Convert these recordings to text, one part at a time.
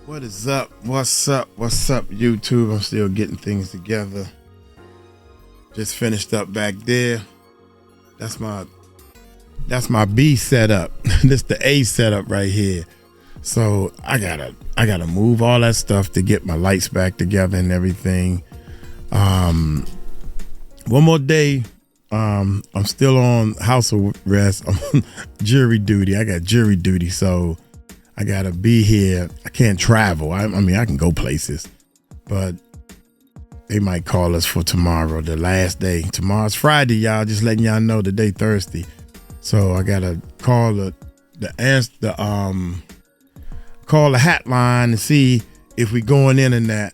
What is up? What's up? What's up, YouTube? I'm still getting things together. Just finished up back there. That's my B setup. This the A setup right here. So I gotta move all that stuff to get my lights back together and everything. One more day. I'm still on house arrest. I'm on jury duty. I got jury duty, so I gotta be here. I can't travel. I mean, I can go places, but they might call us for tomorrow, the last day. Tomorrow's Friday, y'all. Just letting y'all know today Thursday. So I gotta call the hotline and see if we going in and that.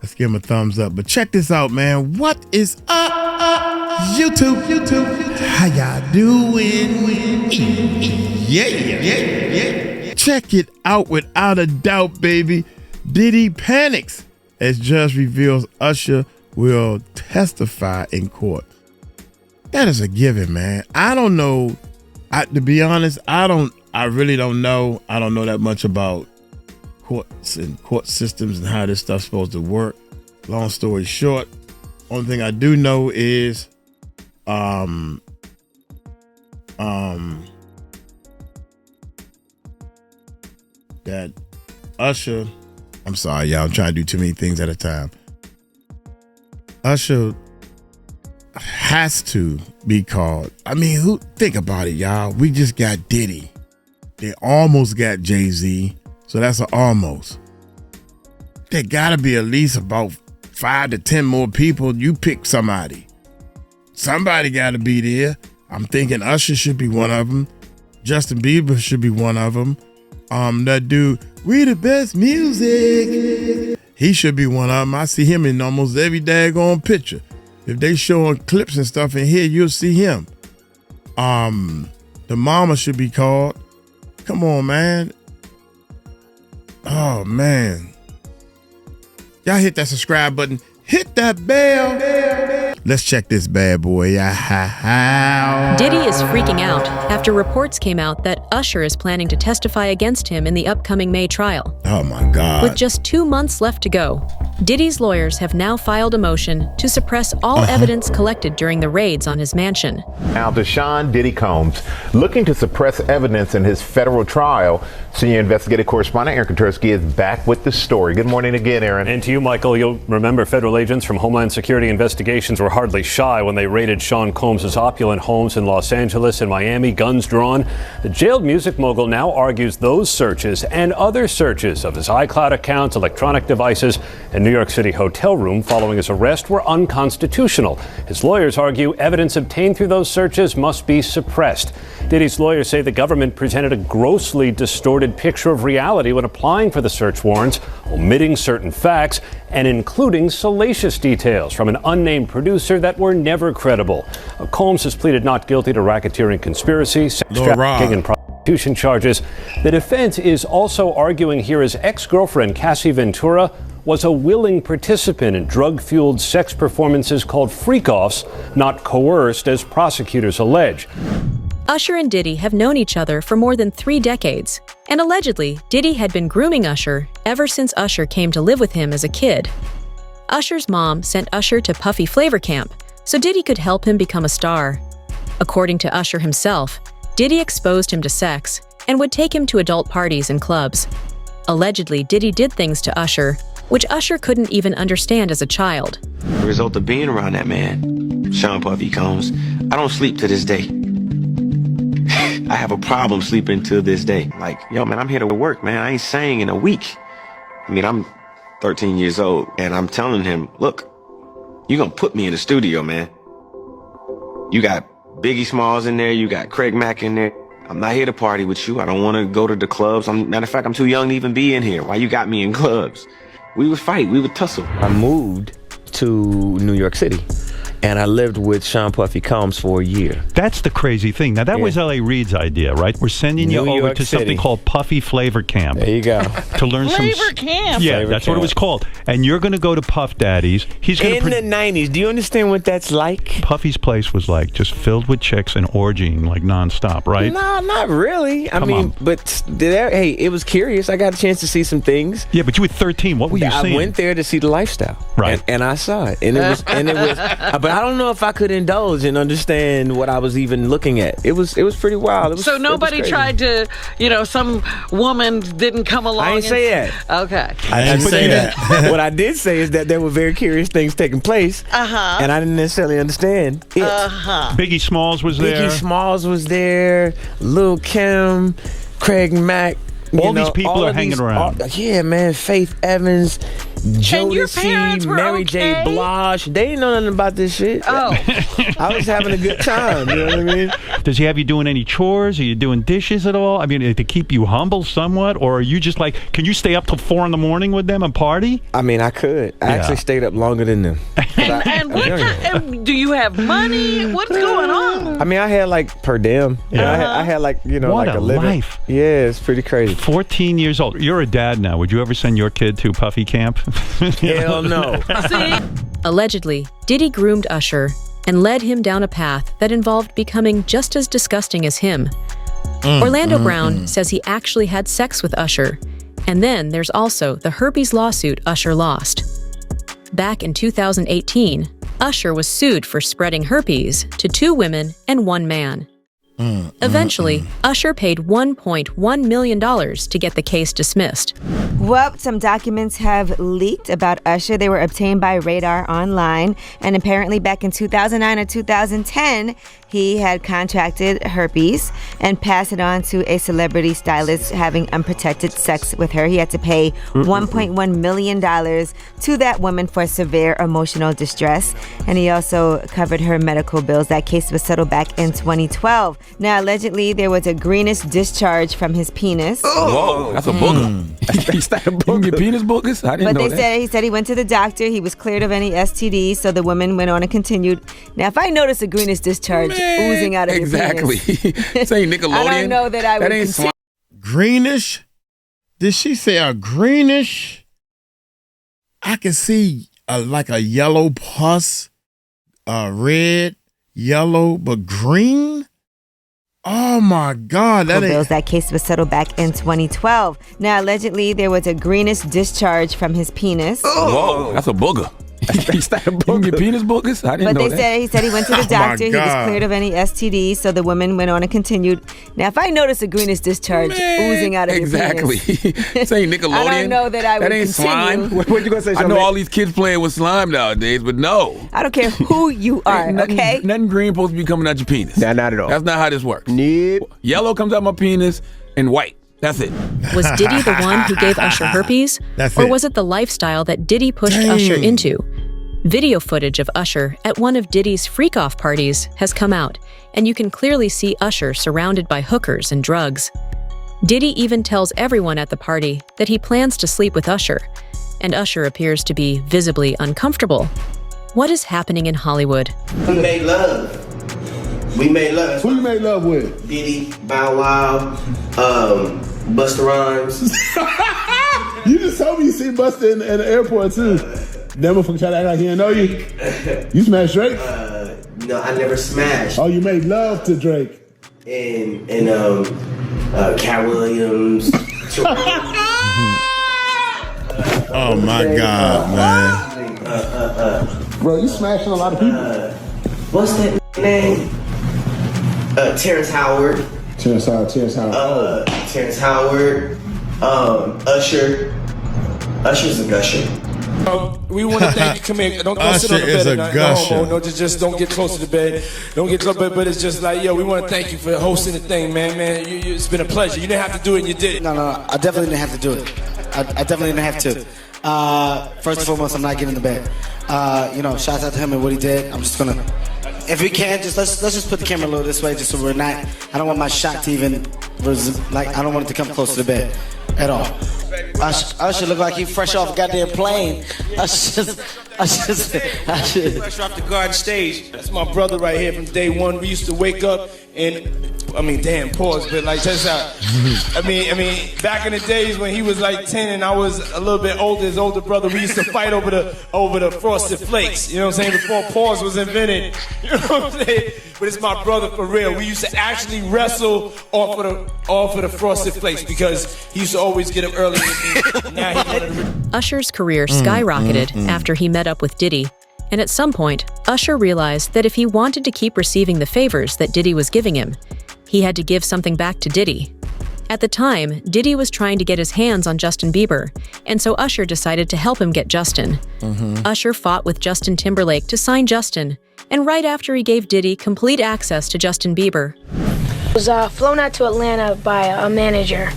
Let's give them a thumbs up. But check this out, man. What is up, YouTube? How y'all doing? Yeah. Check it out, without a doubt, baby. Diddy panics as judge reveals Usher will testify in court. That is a given, man. I don't know. To be honest, I really don't know. I don't know that much about courts and court systems and how this stuff's supposed to work. Long story short, only thing I do know is that Usher, I'm sorry, y'all, I'm trying to do too many things at a time. Usher has to be called. I mean, think about it, y'all. We just got Diddy. They almost got Jay-Z, so that's an almost. There gotta be at least about 5 to 10 more people. You pick somebody. Somebody gotta be there. I'm thinking Usher should be one of them. Justin Bieber should be one of them. That dude, we the best music. He should be one of them. I see him in almost every daggone picture. If they showing clips and stuff in here, you'll see him. The mama should be called. Come on, man. Oh, man. Y'all hit that subscribe button. Hit that bell. Let's check this bad boy. Diddy is freaking out after reports came out that Usher is planning to testify against him in the upcoming May trial. Oh my God. With just 2 months left to go, Diddy's lawyers have now filed a motion to suppress all evidence collected during the raids on his mansion. Now, Deshaun Diddy Combs looking to suppress evidence in his federal trial. Senior investigative correspondent Aaron Katersky is back with the story. Good morning again, Aaron. And to you, Michael. You'll remember federal agents from Homeland Security investigations were hardly shy when they raided Sean Combs' opulent homes in Los Angeles and Miami, guns drawn. The jailed music mogul now argues those searches and other searches of his iCloud accounts, electronic devices, and New York City hotel room following his arrest were unconstitutional. His lawyers argue evidence obtained through those searches must be suppressed. Diddy's lawyers say the government presented a grossly distorted picture of reality when applying for the search warrants, omitting certain facts and including salacious details from an unnamed producer that were never credible. Combs has pleaded not guilty to racketeering, conspiracy, sex trafficking, and prostitution charges. The defense is also arguing here his ex-girlfriend, Cassie Ventura, was a willing participant in drug-fueled sex performances called freak-offs, not coerced as prosecutors allege. Usher and Diddy have known each other for more than 3 decades, and allegedly, Diddy had been grooming Usher ever since Usher came to live with him as a kid. Usher's mom sent Usher to Puffy Flavor Camp so Diddy could help him become a star. According to Usher himself, Diddy exposed him to sex and would take him to adult parties and clubs. Allegedly, Diddy did things to Usher, which Usher couldn't even understand as a child. The result of being around that man, Sean Puffy Combs, I don't sleep to this day. I have a problem sleeping to this day. Like, yo, man, I'm here to work, man. I ain't sang in a week. I mean, I'm 13 years old, and I'm telling him, look, you're gonna put me in the studio, man. You got Biggie Smalls in there, you got Craig Mack in there. I'm not here to party with you. I don't want to go to the clubs. Matter of fact, I'm too young to even be in here. Why you got me in clubs? We would fight, we would tussle. I moved to New York City and I lived with Sean Puffy Combs for a year. That's the crazy thing. Now, that was L.A. Reid's idea, right? We're sending you over to something called Puffy Flavor Camp. There you go. To learn Flavor Camp. Yeah, Flavor that's Camp. what it was called. And you're going to go to Puff Daddy's. He's going In the 90s. Do you understand what that's like? Puffy's place was like just filled with chicks and orgying like nonstop, right? No, not really. I Come mean, on. but hey, it was curious. I got a chance to see some things. Yeah, but you were 13. What were you seeing? I went there to see the lifestyle, right? And I saw it, and it was, but I don't know if I could indulge and understand what I was even looking at. It was pretty wild. So nobody tried to, some woman didn't come along. I didn't say that. Okay. I didn't say that. What I did say is that there were very curious things taking place, and I didn't necessarily understand it. Biggie Smalls was there. Biggie Smalls was there. Lil' Kim, Craig Mack. All these people are hanging around. Yeah, man. Faith Evans, Jodeci, Mary J. Blige. They didn't know nothing about this shit. Oh. I was having a good time. You know what I mean? Does he have you doing any chores? Are you doing dishes at all? I mean, to keep you humble somewhat? Or are you just like, can you stay up till 4 a.m. with them and party? I mean, I could. I actually stayed up longer than them. And do you have money? What's going on? I mean, I had like per diem. I had like, what like a living. Life. Yeah, it's pretty crazy. 14 years old. You're a dad now. Would you ever send your kid to Puffy Camp? Hell no. Allegedly, Diddy groomed Usher and led him down a path that involved becoming just as disgusting as him. Orlando Brown says he actually had sex with Usher. And then there's also the herpes lawsuit Usher lost. Back in 2018, Usher was sued for spreading herpes to 2 women and 1 man. Eventually, Usher paid $1.1 million to get the case dismissed. Well, some documents have leaked about Usher. They were obtained by Radar Online, and apparently back in 2009 or 2010, he had contracted herpes and passed it on to a celebrity stylist having unprotected sex with her. He had to pay $1.1 million to that woman for severe emotional distress, and he also covered her medical bills. That case was settled back in 2012. Now, allegedly, there was a greenish discharge from his penis. Whoa, that's a booger. That's that a booger. You can get penis boogers? I didn't know that. He said he went to the doctor. He was cleared of any STDs, so the woman went on and continued. Now, if I notice a greenish discharge oozing out of your penis. This ain't Nickelodeon. I don't know that I would continue. Greenish? Did she say a greenish? I can see like a yellow pus, red, yellow, but green? Oh my God. That case was settled back in 2012. Now, allegedly, there was a greenish discharge from his penis. Whoa, that's a booger. You can get penis boogers? I didn't know that. He said he went to the doctor. He was cleared of any STDs, so the woman went on and continued. Now, if I notice a greenish discharge oozing out of your penis. This ain't Nickelodeon. I don't know that I would ain't continue. Slime. What you gonna say? I know all these kids playing with slime nowadays, but no. I don't care who you are, okay? Nothing green supposed to be coming out your penis. Nah, not at all. That's not how this works. Nope. Yellow comes out my penis and white. That's it. Was Diddy the one who gave Usher herpes? Or was it the lifestyle that Diddy pushed Usher into? Video footage of Usher at one of Diddy's freak-off parties has come out, and you can clearly see Usher surrounded by hookers and drugs. Diddy even tells everyone at the party that he plans to sleep with Usher, and Usher appears to be visibly uncomfortable. What is happening in Hollywood? We made love. Who you made love with? Diddy, Bow Wow, Busta Rhymes. You just told me you see Busta in the airport too. That motherfucker try to act like he didn't know you. You smashed Drake? No, I never smashed. Oh, you made love to Drake. And Cat Williams. Oh my God, man. Bro, you smashing a lot of people. What's that name? Terrence Howard. Terrence Howard. Terrence Howard. Usher. Usher's a gusher. We want to thank you. Come here. Don't sit on the bed. No, just don't get close to the bed. Don't get close to the bed. But it's just like, we want to thank you for hosting the thing, man. It's been a pleasure. You didn't have to do it, and you did it. No, I definitely didn't have to do it. I definitely didn't have to. First and foremost, I'm not getting in the bed. Shout out to him and what he did. I'm just gonna, if we can, let's just put the camera a little this way, just so we're not. I don't want my shot to even, I don't want it to come close to the bed at all. Usher look like he fresh off a goddamn plane. Fresh off the garden stage. That's my brother right here from day one. We used to wake up and, I mean, damn, pause, but like, just out. I mean, back in the days when he was like 10 and I was a little bit older, his older brother, we used to fight over the Frosted Flakes. You know what I'm saying? Before pause was invented. You know what I'm saying? But it's my brother for real. We used to actually wrestle off of the Frosted Flakes because he used to always get up early with me. Now he Usher's career skyrocketed after he met up with Diddy. And at some point, Usher realized that if he wanted to keep receiving the favors that Diddy was giving him, he had to give something back to Diddy. At the time, Diddy was trying to get his hands on Justin Bieber, and so Usher decided to help him get Justin. Usher fought with Justin Timberlake to sign Justin, and right after he gave Diddy complete access to Justin Bieber. I was flown out to Atlanta by a manager.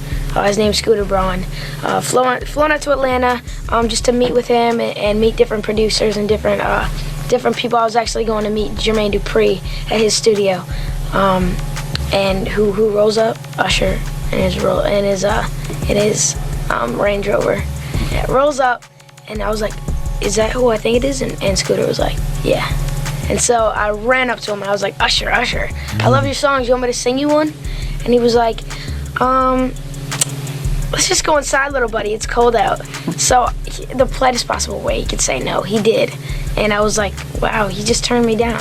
His name's 𝗟𝗢𝗡𝗞𝗦. Flown out to Atlanta just to meet with him and meet different producers and different people. I was actually going to meet Jermaine Dupri at his studio. And who rolls up? Usher in his Range Rover. Yeah, rolls up, and I was like, "Is that who I think it is?" And Scooter was like, "Yeah." And so I ran up to him and I was like, "Usher, I love your songs. You want me to sing you one?" And he was like, "Let's just go inside, little buddy. It's cold out." So the politest possible way he could say no, he did. And I was like, wow, he just turned me down.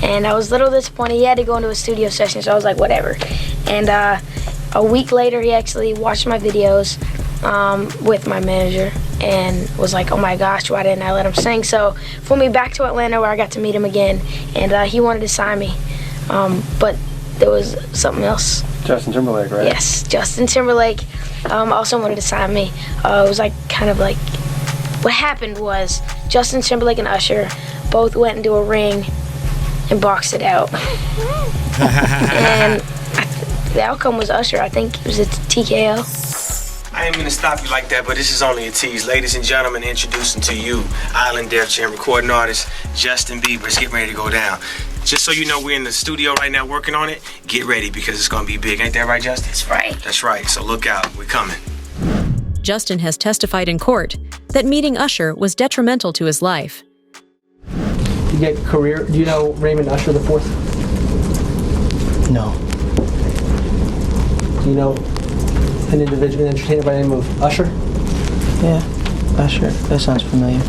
And I was a little disappointed. He had to go into a studio session, so I was like, whatever. And a week later, he actually watched my videos with my manager and was like, oh my gosh, why didn't I let him sing? So flew me back to Atlanta where I got to meet him again, and he wanted to sign me. But there was something else. Justin Timberlake, right? Yes, Justin Timberlake also wanted to sign me. It was like kind of like, what happened was Justin Timberlake and Usher both went into a ring and boxed it out. And the outcome was Usher. I think it was a TKO. I ain't gonna stop you like that, but this is only a tease. Ladies and gentlemen, introducing to you, Island Def Jam recording artist, Justin Bieber. It's getting ready to go down. Just so you know, we're in the studio right now working on it. Get ready because it's gonna be big. Ain't that right, Justin? That's right. That's right, so look out, we're coming. Justin has testified in court that meeting Usher was detrimental to his life. You get career. Do you know Raymond Usher the Fourth? No. Do you know an individual, an entertainer by the name of Usher? Yeah, Usher. That sounds familiar.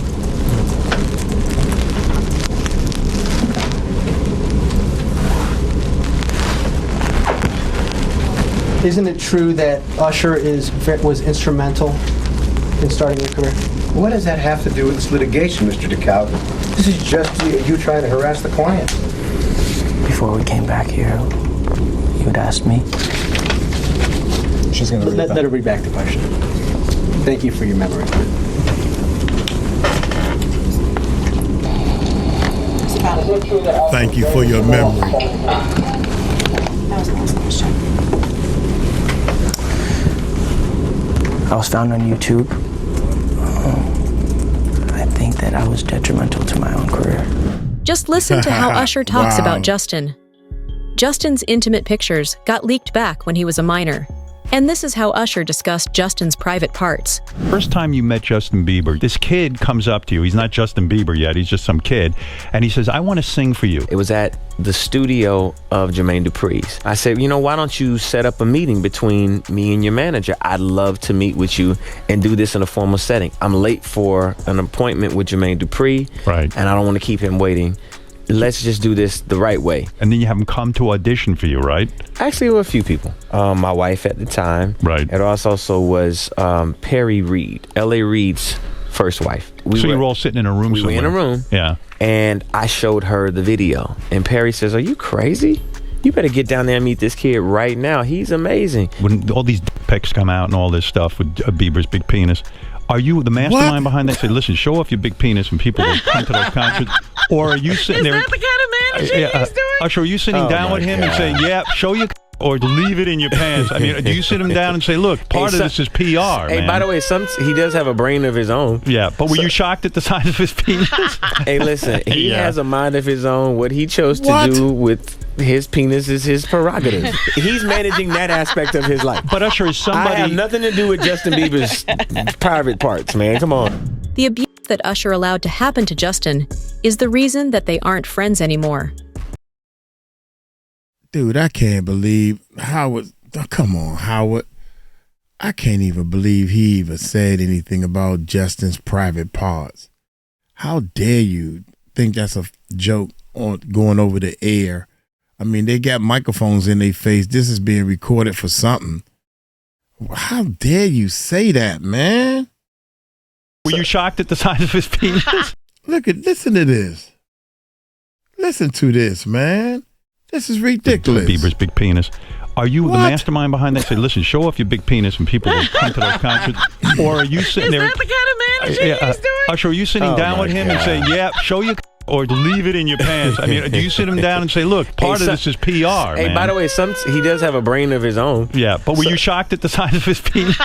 Isn't it true that Usher was instrumental in starting your career? What does that have to do with this litigation, Mr. 𝗟𝗢𝗡𝗞𝗦? This is just you trying to harass the client. Before we came back here, you had asked me. She's going to let her read back the question. Thank you for your memory. Thank you for your memory. That was the last question. I was found on YouTube. I think that I was detrimental to my own career. Just listen to how Usher talks about Justin. Justin's intimate pictures got leaked back when he was a minor. And this is how Usher discussed Justin's private parts. First time you met Justin Bieber, this kid comes up to you. He's not Justin Bieber yet. He's just some kid. And he says, I want to sing for you. It was at the studio of Jermaine Dupri's. I said, you know, why don't you set up a meeting between me and your manager? I'd love to meet with you and do this in a formal setting. I'm late for an appointment with Jermaine Dupri. Right. And I don't want to keep him waiting. Let's just do this the right way. And then you have him come to audition for you, right? Actually, there were a few people. My wife at the time. Right. It also was Perry Reed, L.A. Reid's first wife. So you were all sitting in a room somewhere? We were in a room. Yeah. And I showed her the video. And Perry says, are you crazy? You better get down there and meet this kid right now. He's amazing. When all these pics come out and all this stuff with Bieber's big penis, are you the mastermind behind that? Say, listen, show off your big penis when people come to those concerts. Or are you sitting there? Is that the kind of manager he's doing? Usher, are you sitting down with him and saying, yeah, show your or leave it in your pants? I mean, do you sit him down and say, look, part of this is PR, Hey, man. by the way, he does have a brain of his own. Yeah, but were you shocked at the size of his penis? Hey, listen, he has a mind of his own. What he chose to do with his penis is his prerogative. He's managing that aspect of his life. But Usher is somebody... I have nothing to do with Justin Bieber's private parts, man. Come on. The abuse that Usher allowed to happen to Justin is the reason that they aren't friends anymore. Dude, I can't believe Howard. Come on, Howard. I can't even believe he even said anything about Justin's private parts. How dare you think that's a joke on going over the air? I mean, they got microphones in their face. This is being recorded for something. How dare you say that, man? Were you shocked at the size of his penis? Listen to this. Listen to this, man. This is ridiculous. Bieber's big penis. Are you the mastermind behind that? Say, listen, show off your big penis and people will come to those concerts. Or are you sitting there? Is that the kind of manager he's doing? Usher, are you sitting down with him and say, yeah, show your or leave it in your pants? I mean, do you sit him down and say, look, part of this is PR, Hey, man. by the way, he does have a brain of his own. Yeah, but were you shocked at the size of his penis?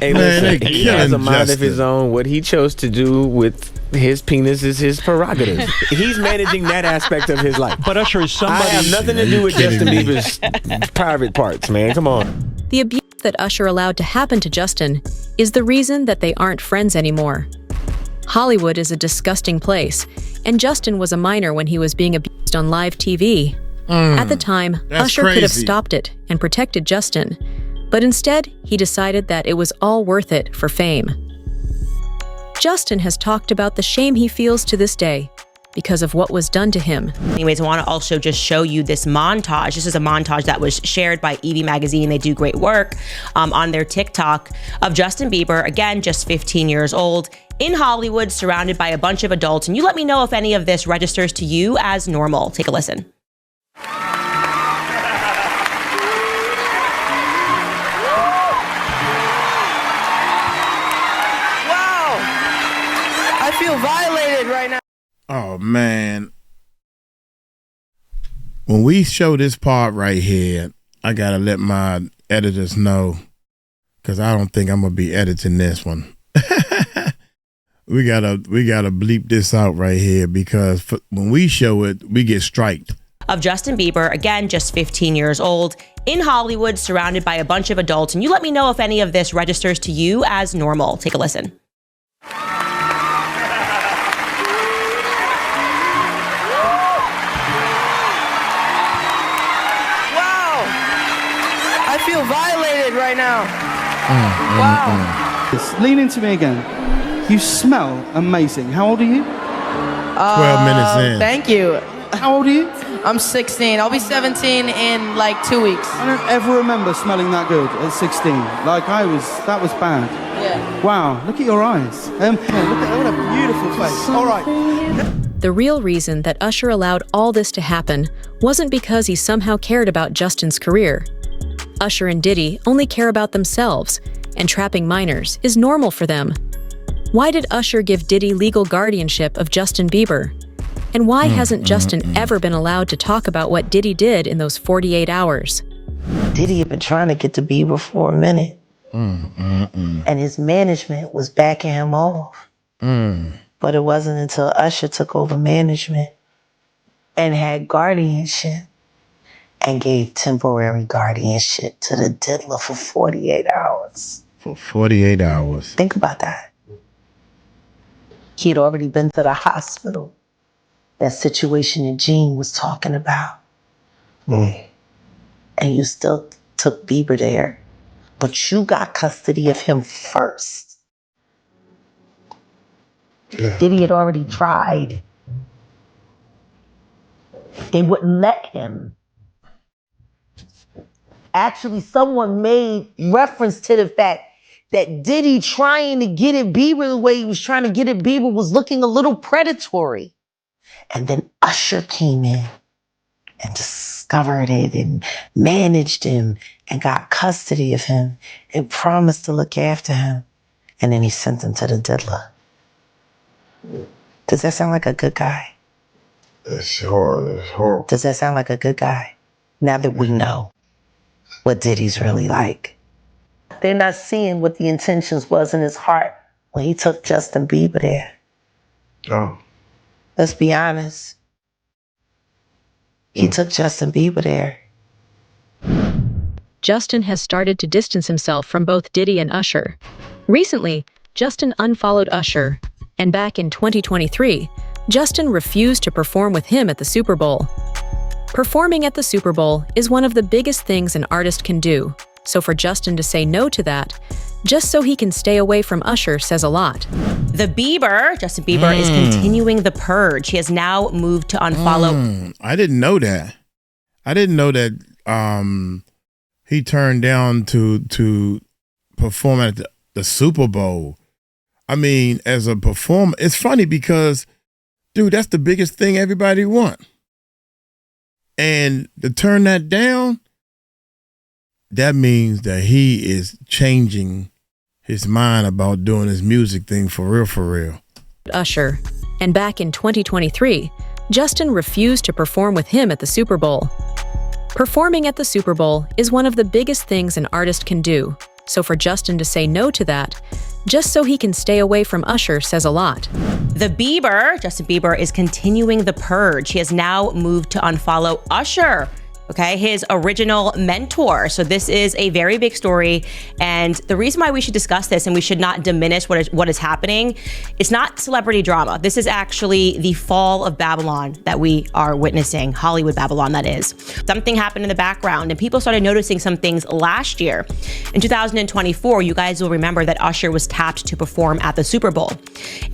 Hey, listen, he has a mind of his own. What he chose to do with his penis is his prerogative. He's managing that aspect of his life. But Usher is somebody. I have nothing to do with Justin Bieber's private parts, man. Come on. The abuse that Usher allowed to happen to Justin is the reason that they aren't friends anymore. Hollywood is a disgusting place, and Justin was a minor when he was being abused on live TV. At the time, Usher could have stopped it and protected Justin, but instead, he decided that it was all worth it for fame. Justin has talked about the shame he feels to this day because of what was done to him. Anyways, I want to also just show you this montage. This is a montage that was shared by Evie Magazine. They do great work on their TikTok of Justin Bieber, again, just 15 years old, in Hollywood, surrounded by a bunch of adults. And you let me know if any of this registers to you as normal. Take a listen. I feel violated right now. Oh, man. When we show this part right here, I got to let my editors know, because I don't think I'm going to be editing this one. We gotta bleep this out right here, because when we show it, we get striked. Of Justin Bieber, again, just 15 years old, in Hollywood, surrounded by a bunch of adults. And you let me know if any of this registers to you as normal. Take a listen. I feel violated right now. Wow. Lean into me again. You smell amazing. How old are you? 12 minutes in. Thank you. How old are you? I'm 16. I'll be 17 in like 2 weeks. I don't ever remember smelling that good at 16. Like that was bad. Yeah. Wow, look at your eyes. Yeah, look at what a beautiful face. All right. The real reason that Usher allowed all this to happen wasn't because he somehow cared about Justin's career. Usher and Diddy only care about themselves, and trapping minors is normal for them. Why did Usher give Diddy legal guardianship of Justin Bieber? And why hasn't Justin ever been allowed to talk about what Diddy did in those 48 hours? Diddy had been trying to get to Bieber for a minute. And his management was backing him off. But it wasn't until Usher took over management and had guardianship and gave temporary guardianship to the diddler for 48 hours. For 48 hours. Think about that. He'd already been to the hospital. That situation that Gene was talking about. And you still took Bieber there. But you got custody of him first. Yeah. Diddy had already tried. They wouldn't let him. Actually, someone made reference to the fact that Diddy trying to get at Bieber the way he was trying to get at Bieber was looking a little predatory. And then Usher came in and discovered it and managed him and got custody of him and promised to look after him. And then he sent him to the diddler. Does that sound like a good guy? That's horrible. Does that sound like a good guy? Now that we know what Diddy's really like. They're not seeing what the intentions was in his heart when he took Justin Bieber there. Oh. Let's be honest. He took Justin Bieber there. Justin has started to distance himself from both Diddy and Usher. Recently, Justin unfollowed Usher, And back in 2023, Justin refused to perform with him at the Super Bowl. Performing at the Super Bowl is one of the biggest things an artist can do, so for Justin to say no to that, just so he can stay away from Usher, says a lot. Justin Bieber is continuing the purge. He has now moved to unfollow. I didn't know that. I didn't know that he turned down to perform at the Super Bowl. I mean, as a performer, it's funny because, dude, that's the biggest thing everybody wants. And to turn that down, that means that he is changing his mind about doing his music thing for real. Usher. And back in 2023, Justin refused to perform with him at the Super Bowl. Performing at the Super Bowl is one of the biggest things an artist can do, so for Justin to say no to that, just so he can stay away from Usher, says a lot. Justin Bieber is continuing the purge. He has now moved to unfollow Usher, okay, his original mentor. So this is a very big story. And the reason why we should discuss this and we should not diminish what is happening, it's not celebrity drama. This is actually the fall of Babylon that we are witnessing, Hollywood Babylon, that is. Something happened in the background and people started noticing some things last year. In 2024, you guys will remember that Usher was tapped to perform at the Super Bowl.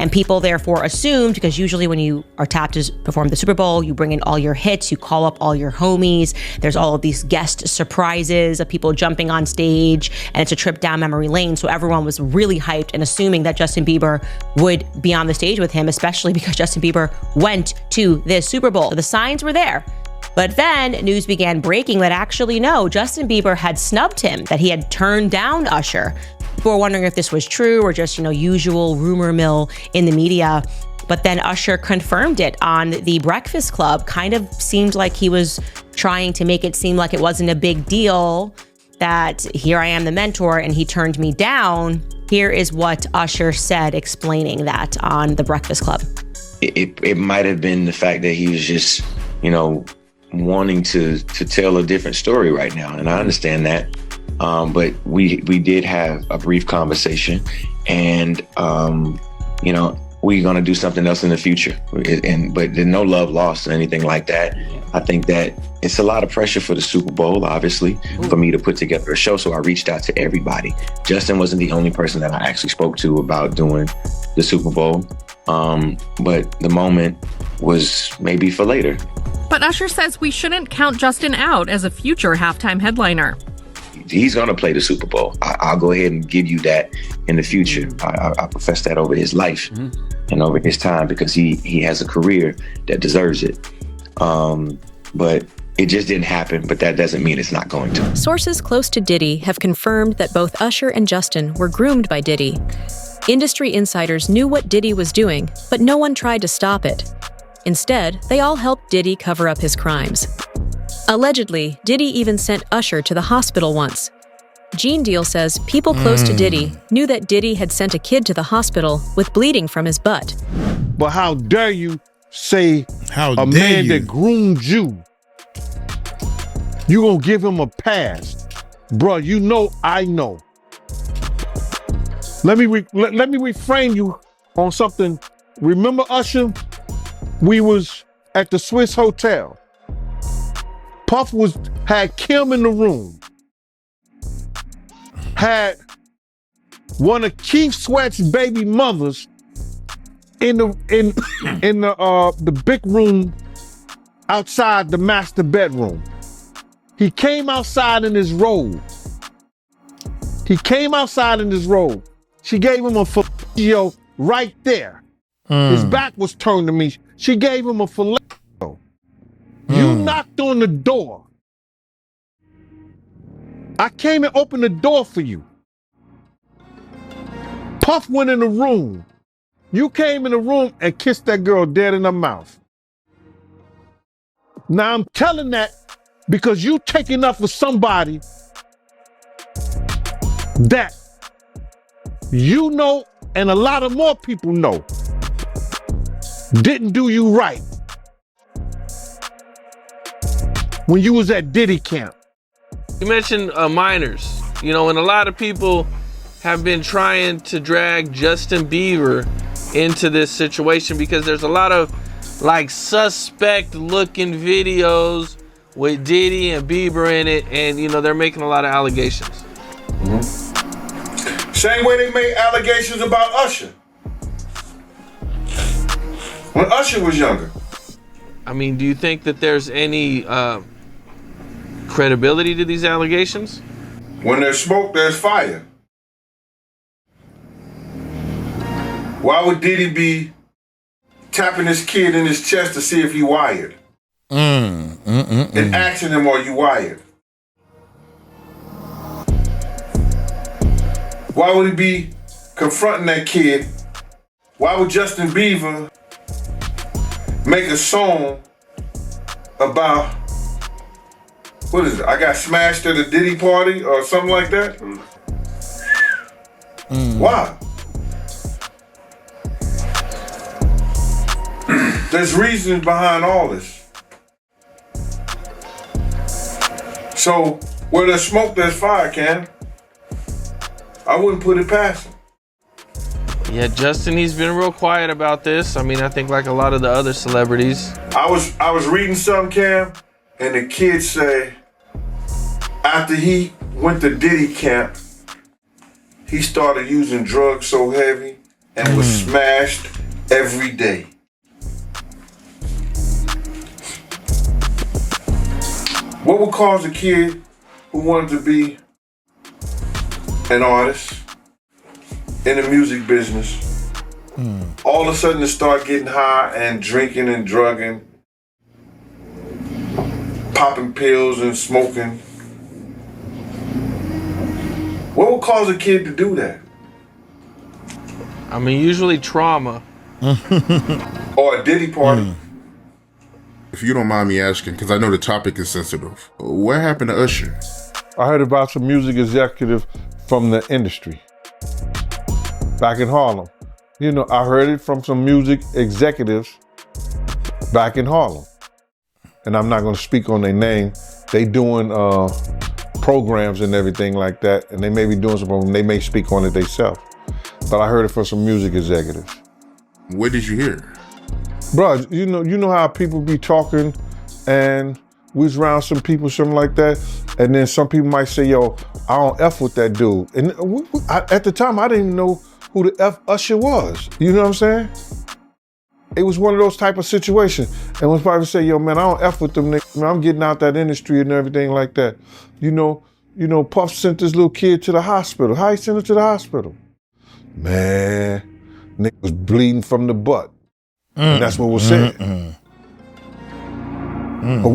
And people therefore assumed, because usually when you are tapped to perform the Super Bowl, you bring in all your hits, you call up all your homies, there's all of these guest surprises of people jumping on stage, and it's a trip down memory lane. So everyone was really hyped and assuming that Justin Bieber would be on the stage with him, especially because Justin Bieber went to this Super Bowl. So the signs were there. But then news began breaking that actually, no, Justin Bieber had snubbed him, that he had turned down Usher. People were wondering if this was true or just, usual rumor mill in the media. But then Usher confirmed it on The Breakfast Club. Kind of seemed like he was trying to make it seem like it wasn't a big deal, that here I am the mentor and he turned me down. Here is what Usher said explaining that on The Breakfast Club. It might have been the fact that he was just, wanting to tell a different story right now. And I understand that. But we did have a brief conversation and, we're going to do something else in the future. But there's no love lost or anything like that. I think that it's a lot of pressure for the Super Bowl, obviously, for me to put together a show. So I reached out to everybody. Justin wasn't the only person that I actually spoke to about doing the Super Bowl. But the moment was maybe for later. But Usher says we shouldn't count Justin out as a future halftime headliner. He's going to play the Super Bowl. I'll go ahead and give you that in the future. I profess that over his life and over his time, because he has a career that deserves it. But it just didn't happen, but that doesn't mean it's not going to. Sources close to Diddy have confirmed that both Usher and Justin were groomed by Diddy. Industry insiders knew what Diddy was doing, but no one tried to stop it. Instead, they all helped Diddy cover up his crimes. Allegedly, Diddy even sent Usher to the hospital once. Gene Deal says people close to Diddy knew that Diddy had sent a kid to the hospital with bleeding from his butt. But how dare you say man that groomed you, you gonna give him a pass? Bruh, I know. Let me reframe you on something. Remember Usher? We was at the Swiss Hotel. Puff had Kim in the room, had one of Keith Sweat's baby mothers in the big room outside the master bedroom. He came outside in his robe. She gave him a fellatio right there. His back was turned to me. She gave him a fellatio. You knocked on the door. I came and opened the door for you. Puff went in the room. You came in the room and kissed that girl dead in her mouth. Now I'm telling that because you taking up for somebody that you know and a lot of more people know didn't do you right when you was at Diddy camp. You mentioned minors, and a lot of people have been trying to drag Justin Bieber into this situation? Because there's a lot of like suspect looking videos with Diddy and Bieber in it, and you know they're making a lot of allegations. Same way they made allegations about Usher when Usher was younger. I mean, do you think that there's any credibility to these allegations? When there's smoke, there's fire. Why would Diddy be tapping his kid in his chest to see if he wired? And asking him, are you wired? Why would he be confronting that kid? Why would Justin Bieber make a song about, what is it? I got smashed at a Diddy party or something like that? Why? There's reasons behind all this. So, where there's smoke, there's fire, Cam. I wouldn't put it past him. Yeah, Justin, he's been real quiet about this. I mean, I think like a lot of the other celebrities. I was reading something, Cam, and the kids say after he went to Diddy camp, he started using drugs so heavy and was smashed every day. What would cause a kid who wanted to be an artist in the music business all of a sudden to start getting high and drinking and drugging, popping pills and smoking? What would cause a kid to do that? I mean, usually trauma. Or a Diddy party. If you don't mind me asking, because I know the topic is sensitive, what happened to Usher? I heard about some music executive from the industry back in Harlem. You know, I heard it from some music executives back in Harlem. And I'm not going to speak on their name. They doing programs and everything like that, and they may be doing some programs. They may speak on it themselves. But I heard it from some music executives. What did you hear? Bro, you know how people be talking and we was around some people, something like that, and then some people might say, yo, I don't F with that dude. And at the time, I didn't even know who the F Usher was. You know what I'm saying? It was one of those type of situations. And when people say, yo, man, I don't F with them niggas, man, I'm getting out that industry and everything like that. You know, Puff sent this little kid to the hospital. How he sent him to the hospital? Man, nigga was bleeding from the butt. And that's what was said.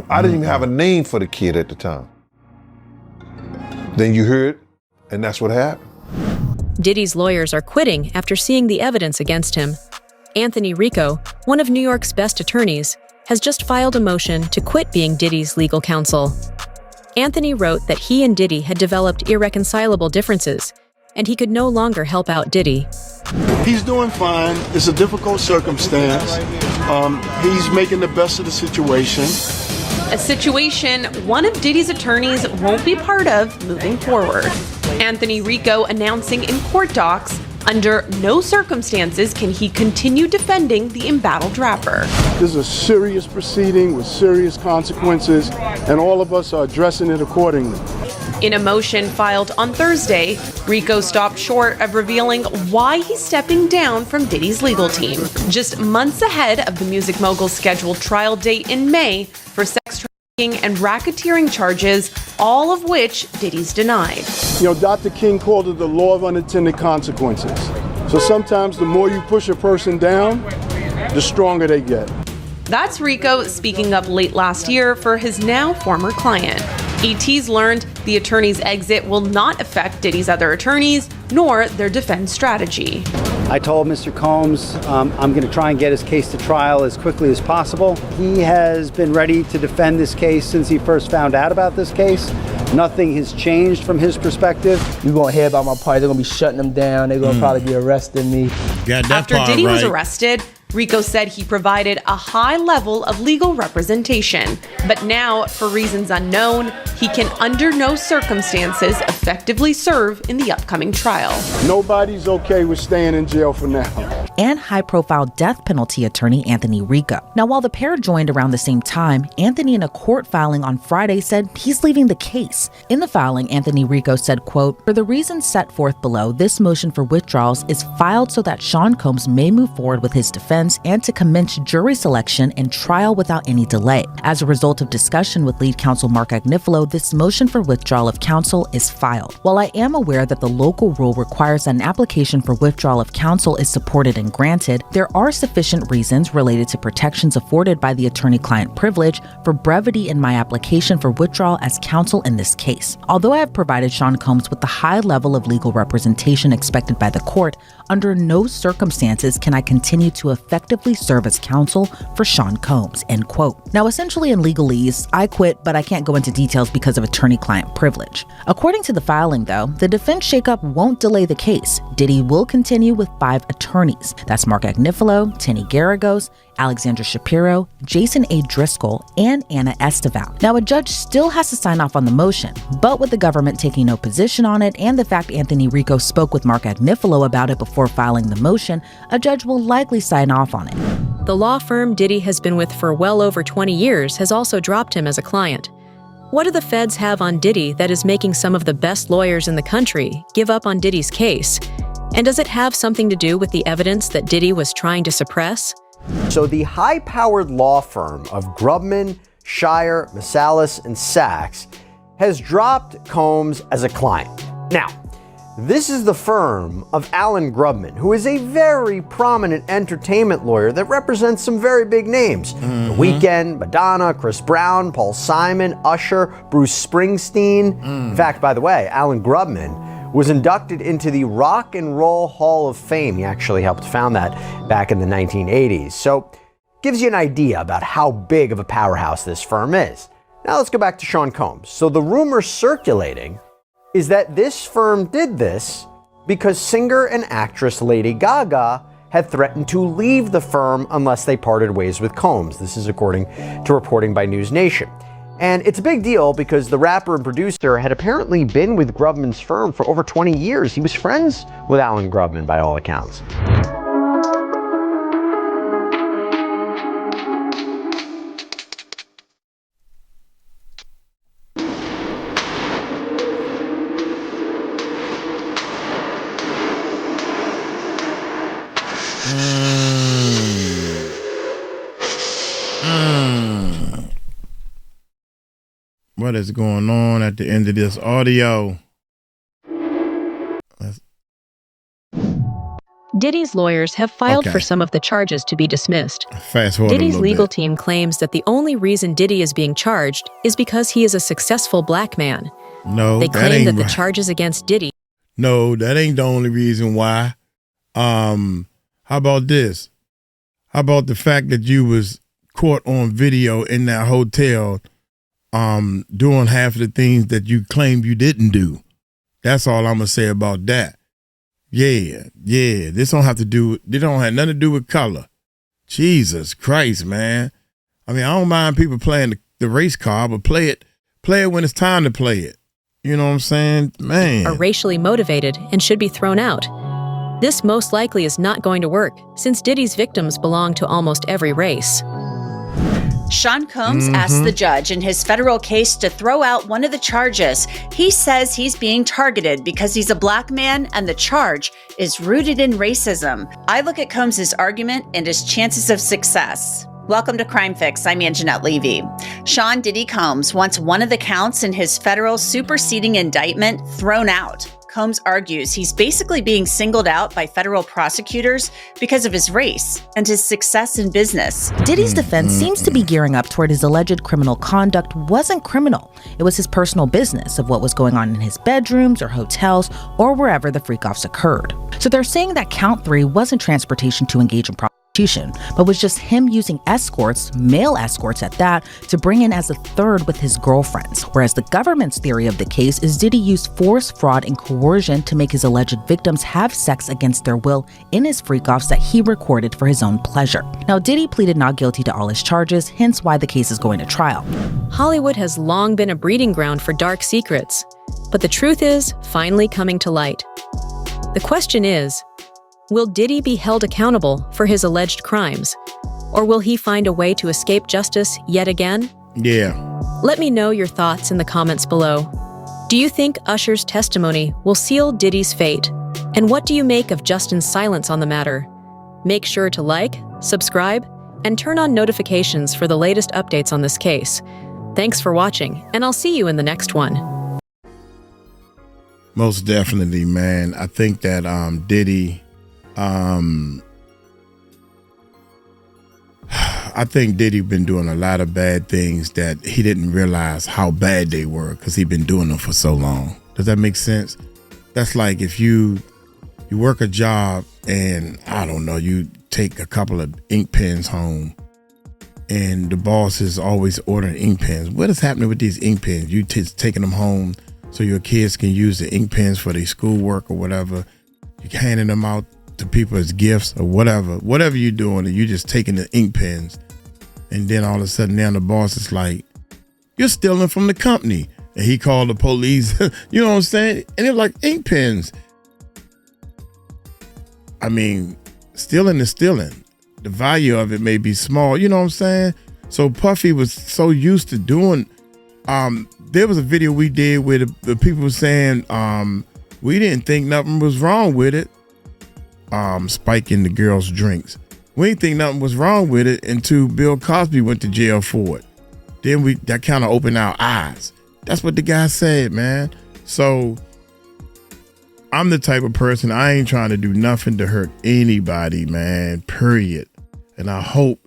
I didn't even have a name for the kid at the time. Then you heard, and that's what happened. Diddy's lawyers are quitting after seeing the evidence against him. Anthony Rico, one of New York's best attorneys, has just filed a motion to quit being Diddy's legal counsel. Anthony wrote that he and Diddy had developed irreconcilable differences, and he could no longer help out Diddy. He's doing fine. It's a difficult circumstance. He's making the best of the situation. A situation one of Diddy's attorneys won't be part of moving forward. Anthony Rico announcing in court docs, under no circumstances can he continue defending the embattled rapper. This is a serious proceeding with serious consequences, and all of us are addressing it accordingly. In a motion filed on Thursday, Rico stopped short of revealing why he's stepping down from Diddy's legal team, just months ahead of the music mogul's scheduled trial date in May for sex trafficking and racketeering charges, all of which Diddy's denied. You know, Dr. King called it the law of unintended consequences. So sometimes the more you push a person down, the stronger they get. That's Rico speaking up late last year for his now former client. ET's learned the attorney's exit will not affect Diddy's other attorneys, nor their defense strategy. I told Mr. Combs I'm going to try and get his case to trial as quickly as possible. He has been ready to defend this case since he first found out about this case. Nothing has changed from his perspective. You're going to hear about my party. They're going to be shutting them down. They're going to probably be arresting me. Got that After part Diddy was right. arrested, Rico said he provided a high level of legal representation, but now, for reasons unknown, he can under no circumstances effectively serve in the upcoming trial. Nobody's okay with staying in jail for now. And high-profile death penalty attorney Anthony Rico. Now, while the pair joined around the same time, Anthony in a court filing on Friday said he's leaving the case. In the filing, Anthony Rico said, quote, "For the reasons set forth below, this motion for withdrawals is filed so that Sean Combs may move forward with his defense and to commence jury selection and trial without any delay. As a result of discussion with lead counsel Mark Agnifilo, this motion for withdrawal of counsel is filed. While I am aware that the local rule requires that an application for withdrawal of counsel is supported and granted, there are sufficient reasons related to protections afforded by the attorney-client privilege for brevity in my application for withdrawal as counsel in this case. Although I have provided Sean Combs with the high level of legal representation expected by the court, under no circumstances can I continue to effectively serve as counsel for Sean Combs," end quote. Now, essentially in legalese, I quit, but I can't go into details because of attorney-client privilege. According to the filing, though, the defense shakeup won't delay the case. Diddy will continue with 5 attorneys. That's Mark Agnifilo, Tenny Garagos, Alexandra Shapiro, Jason A. Driscoll, and Anna Esteval. Now, a judge still has to sign off on the motion, but with the government taking no position on it and the fact Anthony Rico spoke with Mark Agnifilo about it before filing the motion, a judge will likely sign off on it. The law firm Diddy has been with for well over 20 years has also dropped him as a client. What do the feds have on Diddy that is making some of the best lawyers in the country give up on Diddy's case? And does it have something to do with the evidence that Diddy was trying to suppress? So the high-powered law firm of Grubman, Shire, Masalis, and Sachs has dropped Combs as a client. Now, this is the firm of Alan Grubman, who is a very prominent entertainment lawyer that represents some very big names. The Weeknd, Madonna, Chris Brown, Paul Simon, Usher, Bruce Springsteen. In fact, by the way, Alan Grubman was inducted into the Rock and Roll Hall of Fame. He actually helped found that back in the 1980s. So, gives you an idea about how big of a powerhouse this firm is. Now let's go back to Sean Combs. So the rumor circulating is that this firm did this because singer and actress Lady Gaga had threatened to leave the firm unless they parted ways with Combs. This is according to reporting by News Nation. And it's a big deal because the rapper and producer had apparently been with Grubman's firm for over 20 years. He was friends with Alan Grubman by all accounts. What is going on at the end of this audio? Diddy's lawyers have filed for some of the charges to be dismissed. Fast forward Diddy's a little legal bit. team claims that the only reason Diddy is being charged is because he is a successful black man. No, They that claim ain't that the right. charges against Diddy. No, that ain't the only reason why. How about this? How about the fact that you was caught on video in that hotel doing half of the things that you claimed you didn't do? That's all I'm gonna say about that. Yeah. This don't have nothing to do with color. Jesus Christ, man. I mean, I don't mind people playing the race card, but play it when it's time to play it. You know what I'm saying? Man. Are racially motivated and should be thrown out. This most likely is not going to work, since Diddy's victims belong to almost every race. Sean Combs asked the judge in his federal case to throw out one of the charges. He says he's being targeted because he's a black man and the charge is rooted in racism. I look at Combs' argument and his chances of success. Welcome to Crime Fix. I'm Anjanette Levy. Sean Diddy Combs wants one of the counts in his federal superseding indictment thrown out. Combs argues he's basically being singled out by federal prosecutors because of his race and his success in business. Diddy's defense seems to be gearing up toward his alleged criminal conduct wasn't criminal. It was his personal business of what was going on in his bedrooms or hotels or wherever the freak-offs occurred. So they're saying that count 3 wasn't transportation to engage in but was just him using escorts, male escorts at that, to bring in as a third with his girlfriends. Whereas the government's theory of the case is Diddy used force, fraud, and coercion to make his alleged victims have sex against their will in his freak-offs that he recorded for his own pleasure. Now, Diddy pleaded not guilty to all his charges, hence why the case is going to trial. Hollywood has long been a breeding ground for dark secrets, but the truth is finally coming to light. The question is, will Diddy be held accountable for his alleged crimes? Or will he find a way to escape justice yet again? Yeah. Let me know your thoughts in the comments below. Do you think Usher's testimony will seal Diddy's fate? And what do you make of Justin's silence on the matter? Make sure to like, subscribe, and turn on notifications for the latest updates on this case. Thanks for watching, and I'll see you in the next one. Most definitely, man. I think that Diddy, I think Diddy been doing a lot of bad things that he didn't realize how bad they were because he'd been doing them for so long. Does that make sense? That's like if you work a job and, I don't know, you take a couple of ink pens home and the boss is always ordering ink pens. What is happening with these ink pens? You taking them home so your kids can use the ink pens for their schoolwork or whatever. You're handing them out to people as gifts or whatever you're doing, and you're just taking the ink pens, and then all of a sudden now the boss is like, you're stealing from the company, and he called the police. You know what I'm saying? And they're like, ink pens. I mean, stealing is stealing. The value of it may be small, you know what I'm saying? So Puffy was so used to doing, there was a video we did where the people were saying we didn't think nothing was wrong with it. Spiking the girls' drinks. We didn't think nothing was wrong with it until Bill Cosby went to jail for it. Then that kind of opened our eyes. That's what the guy said, man. So I'm the type of person, I ain't trying to do nothing to hurt anybody, man, period. And I hope,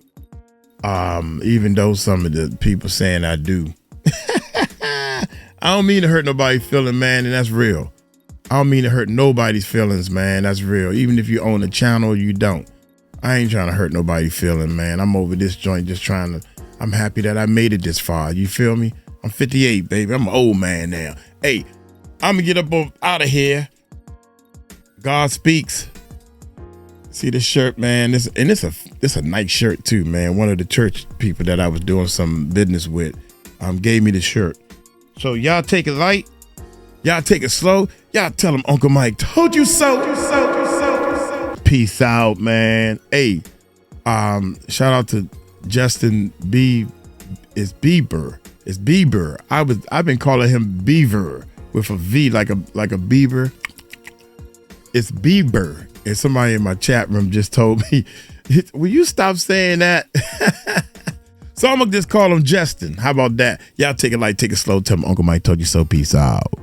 even though some of the people saying I do, I don't mean to hurt nobody's feeling, man, and that's real. I don't mean to hurt nobody's feelings, man. That's real. Even if you own a channel, you don't. I ain't trying to hurt nobody's feeling, man. I'm over this joint just trying to, I'm happy that I made it this far. You feel me? I'm 58, baby. I'm an old man now. Hey, I'm going to get up out of here. God speaks. See this shirt, man. This a nice shirt too, man. One of the church people that I was doing some business with gave me the shirt. So y'all take it light. Y'all take it slow. Y'all tell them Uncle Mike told you so. Peace out, man. Hey, shout out to Justin B. It's Bieber. It's Bieber. I've been calling him Beaver with a V like a beaver. It's Bieber. And somebody in my chat room just told me, will you stop saying that? So I'm gonna just call him Justin. How about that? Y'all take it light, take it slow. Tell him Uncle Mike told you so. Peace out.